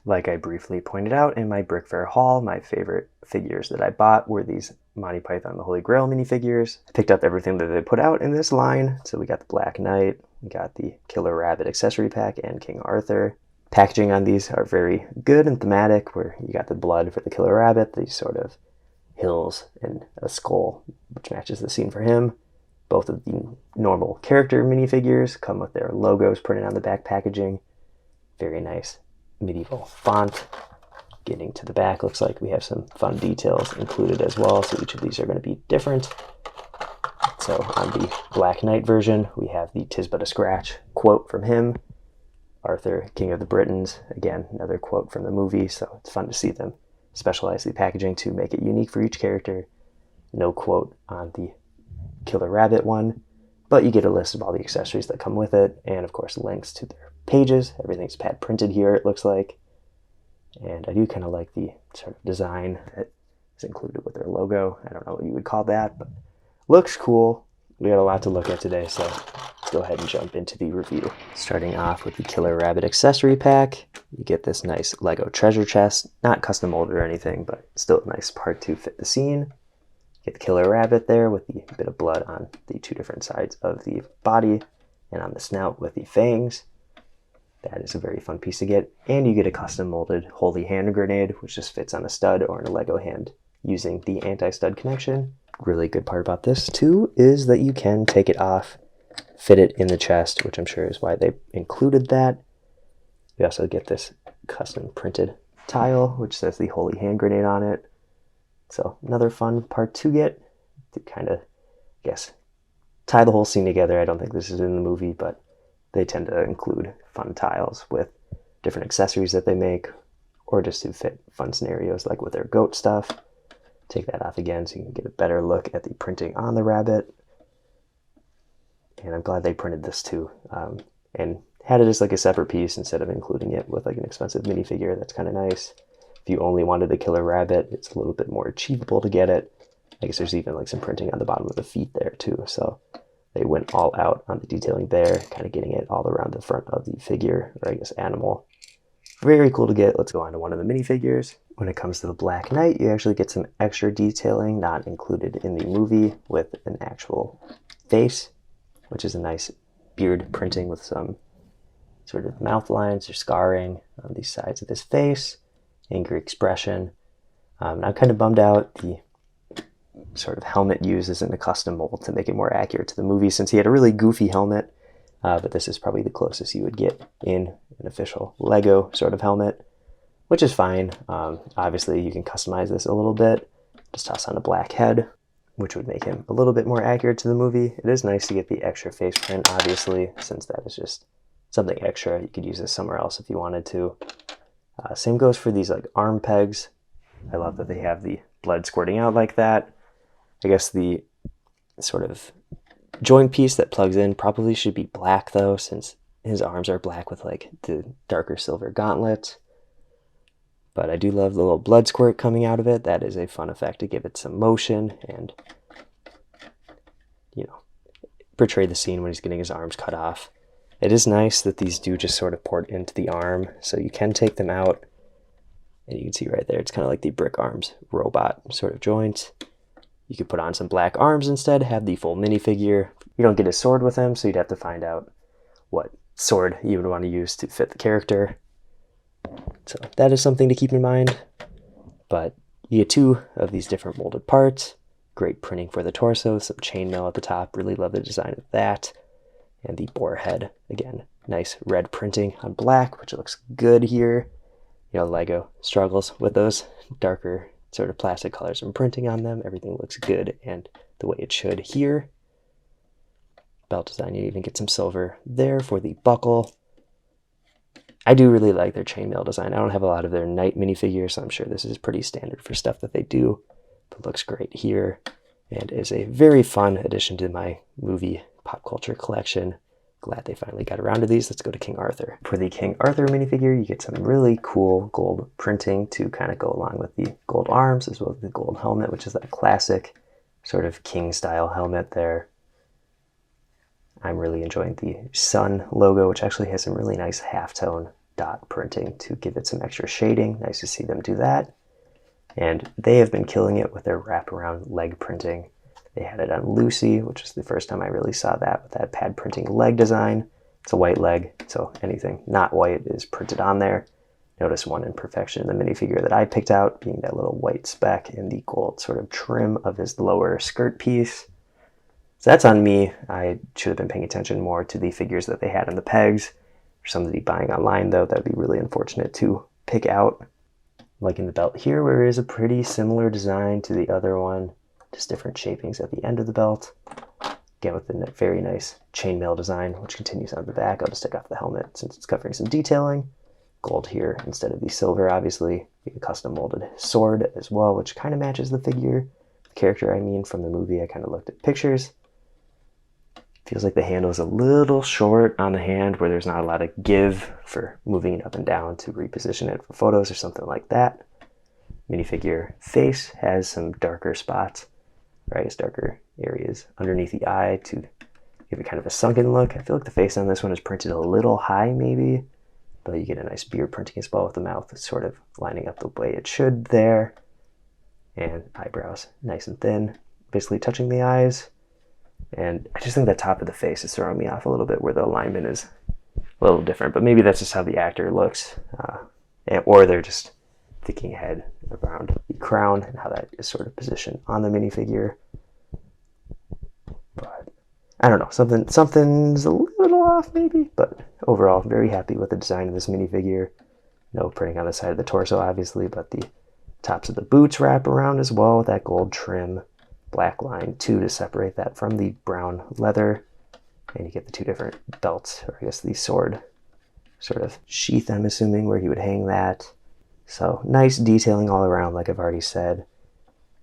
Like I briefly pointed out in my Brick Fair haul, my favorite figures that I bought were these Monty Python the Holy Grail minifigures. I picked up everything that they put out in this line. So we got the Black Knight, we got the Killer Rabbit accessory pack, and King Arthur. Packaging on these are very good and thematic, where you got the blood for the Killer Rabbit, these sort of hills and a skull, which matches the scene for him. Both of the normal character minifigures come with their logos printed on the back packaging. Very nice medieval font. Getting to the back, looks like we have some fun details included as well, so each of these are going to be different. So on the Black Knight version, we have the "'Tis but a scratch" quote from him. Arthur, King of the Britons, again, another quote from the movie, so it's fun to see them specialize the packaging to make it unique for each character. No quote on the Killer Rabbit one, but you get a list of all the accessories that come with it, and of course links to their pages. Everything's pad printed here, it looks like. And I do kind of like the sort of design that is included with their logo. I don't know what you would call that, but looks cool. We got a lot to look at today, so let's go ahead and jump into the review. Starting off with the Killer Rabbit accessory pack, you get this nice Lego treasure chest. Not custom molded or anything, but still a nice part to fit the scene. Get the Killer Rabbit there with the bit of blood on the two different sides of the body and on the snout with the fangs. That is a very fun piece to get. And you get a custom molded Holy Hand Grenade, which just fits on a stud or in a Lego hand using the anti-stud connection. Really good part about this too is that you can take it off, fit it in the chest, which I'm sure is why they included that. You also get this custom printed tile, which says the Holy Hand Grenade on it. So another fun part to get to kind of, I guess, tie the whole scene together. I don't think this is in the movie, but they tend to include fun tiles with different accessories that they make, or just to fit fun scenarios like with their goat stuff. Take that off again so you can get a better look at the printing on the rabbit. And I'm glad they printed this too, and had it as like a separate piece instead of including it with like an expensive minifigure. That's kind of nice. If you only wanted the Killer Rabbit, it's a little bit more achievable to get it. I guess there's even like some printing on the bottom of the feet there too, so they went all out on the detailing there, kind of getting it all around the front of the figure, or I guess animal. Very cool to get. Let's go on to one of the minifigures. When it comes to the Black Knight, you actually get some extra detailing not included in the movie with an actual face, which is a nice beard printing with some sort of mouth lines or scarring on the sides of his face, angry expression. I'm kind of bummed out the sort of helmet used isn't a custom mold to make it more accurate to the movie, since he had a really goofy helmet, but this is probably the closest you would get in an official Lego sort of helmet, which is fine. Obviously you can customize this a little bit, just toss on a black head, which would make him a little bit more accurate to the movie. It is nice to get the extra face print, obviously, since that is just something extra. You could use this somewhere else if you wanted to. Same goes for these like arm pegs. I love that they have the blood squirting out like that. I guess the sort of joint piece that plugs in probably should be black though, since his arms are black with like the darker silver gauntlets. But I do love the little blood squirt coming out of it. That is a fun effect to give it some motion and, you know, portray the scene when he's getting his arms cut off. It is nice that these do just sort of port into the arm, so you can take them out. And you can see right there, it's kind of like the Brick Arms robot sort of joint. You could put on some black arms instead, have the full minifigure. You don't get a sword with him, so you'd have to find out what sword you would want to use to fit the character. So that is something to keep in mind. But you get two of these different molded parts. Great printing for the torso, some chainmail at the top. Really love the design of that. And the boar head, again, nice red printing on black, which looks good here. You know, Lego struggles with those darker sort of plastic colors and printing on them. Everything looks good and the way it should here. Belt design, you even get some silver there for the buckle. I do really like their chainmail design. I don't have a lot of their knight minifigures, so I'm sure this is pretty standard for stuff that they do, but looks great here and is a very fun addition to my movie pop culture collection. Glad they finally got around to these. Let's go to King Arthur. For the King Arthur minifigure, you get some really cool gold printing to kind of go along with the gold arms, as well as the gold helmet, which is that classic sort of king style helmet there. I'm really enjoying the sun logo, which actually has some really nice halftone dot printing to give it some extra shading. Nice to see them do that. And they have been killing it with their wraparound leg printing. They had it on Lucy, which is the first time I really saw that with that pad printing leg design. It's a white leg, so anything not white is printed on there. Notice one imperfection in the minifigure that I picked out being that little white speck in the gold sort of trim of his lower skirt piece. So that's on me. I should have been paying attention more to the figures that they had on the pegs. For somebody buying online though, that would be really unfortunate to pick out. Like in the belt here, where it is a pretty similar design to the other one, just different shapings at the end of the belt. Again, with the very nice chainmail design, which continues on the back. I'll just take off the helmet since it's covering some detailing. Gold here instead of the silver, obviously. A custom molded sword as well, which kind of matches the figure. The character, I mean, from the movie. I kind of looked at pictures. Feels like the handle is a little short on the hand, where there's not a lot of give for moving it up and down to reposition it for photos or something like that. Minifigure face has some darker spots, or I guess darker areas underneath the eye to give it kind of a sunken look. I feel like the face on this one is printed a little high maybe, but you get a nice beard printing as well with the mouth sort of lining up the way it should there. And eyebrows nice and thin, basically touching the eyes. And I just think the top of the face is throwing me off a little bit, where the alignment is a little different, but maybe that's just how the actor looks, or they're just thinking ahead around the crown and how that is sort of positioned on the minifigure. But I don't know, something's a little off maybe, but overall very happy with the design of this minifigure. No printing on the side of the torso obviously, but the tops of the boots wrap around as well with that gold trim. Black line too to separate that from the brown leather, and you get the two different belts, or I guess the sword sort of sheath, I'm assuming, where he would hang that. So nice detailing all around, like I've already said.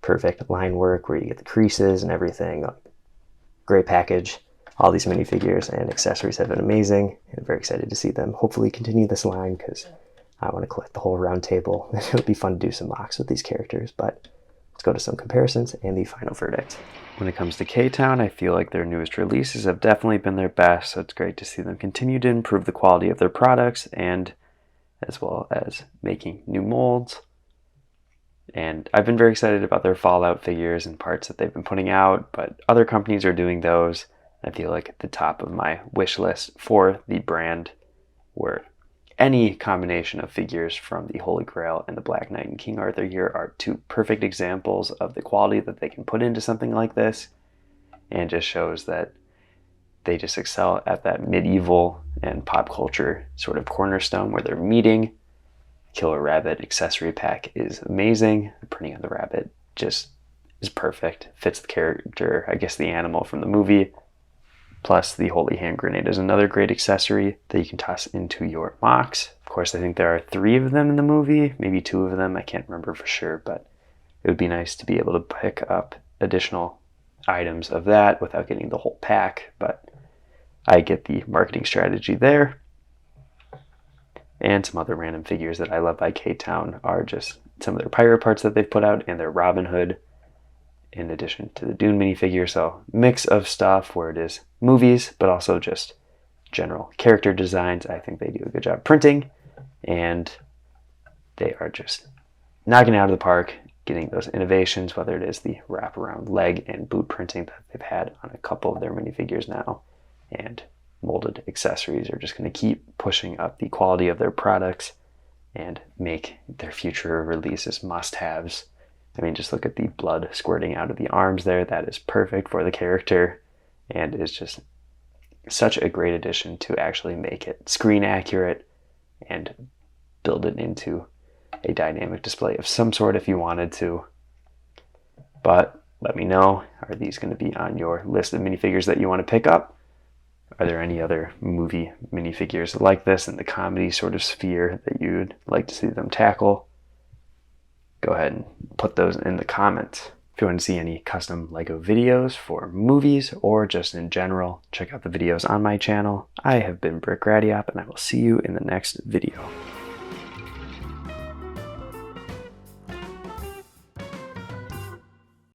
Perfect line work where you get the creases and everything. Great package. All these minifigures and accessories have been amazing, and I'm very excited to see them hopefully continue this line, because I want to collect the whole round table. It would be fun to do some mocks with these characters, but let's go to some comparisons and the final verdict. When it comes to KTown, I feel like their newest releases have definitely been their best, so it's great to see them continue to improve the quality of their products, and as well as making new molds. And I've been very excited about their Fallout figures and parts that they've been putting out, but other companies are doing those. I feel like at the top of my wish list for the brand were any combination of figures from the Holy Grail and the Black Knight and King Arthur here are two perfect examples of the quality that they can put into something like this, and just shows that they just excel at that medieval and pop culture sort of cornerstone where they're meeting. Killer Rabbit accessory pack is amazing. The printing of the rabbit just is perfect. Fits the character, I guess the animal from the movie. Plus the Holy Hand Grenade is another great accessory that you can toss into your mocks. Of course, I think there are 3 of them in the movie, maybe 2 of them, I can't remember for sure, but it would be nice to be able to pick up additional items of that without getting the whole pack, but I get the marketing strategy there. And some other random figures that I love by KTown are just some of their pirate parts that they've put out and their Robin Hood, in addition to the Dune minifigure. So mix of stuff where it is movies, but also just general character designs. I think they do a good job printing, and they are just knocking it out of the park, getting those innovations, whether it is the wraparound leg and boot printing that they've had on a couple of their minifigures now, and molded accessories are just going to keep pushing up the quality of their products and make their future releases must-haves. I mean, just look at the blood squirting out of the arms there. That is perfect for the character, and is just such a great addition to actually make it screen accurate and build it into a dynamic display of some sort if you wanted to. But let me know, are these going to be on your list of minifigures that you want to pick up? Are there any other movie minifigures like this in the comedy sort of sphere that you'd like to see them tackle? Go ahead and put those in the comments. If you want to see any custom Lego videos for movies or just in general, check out the videos on my channel. I have been Brick Radiop, and I will see you in the next video.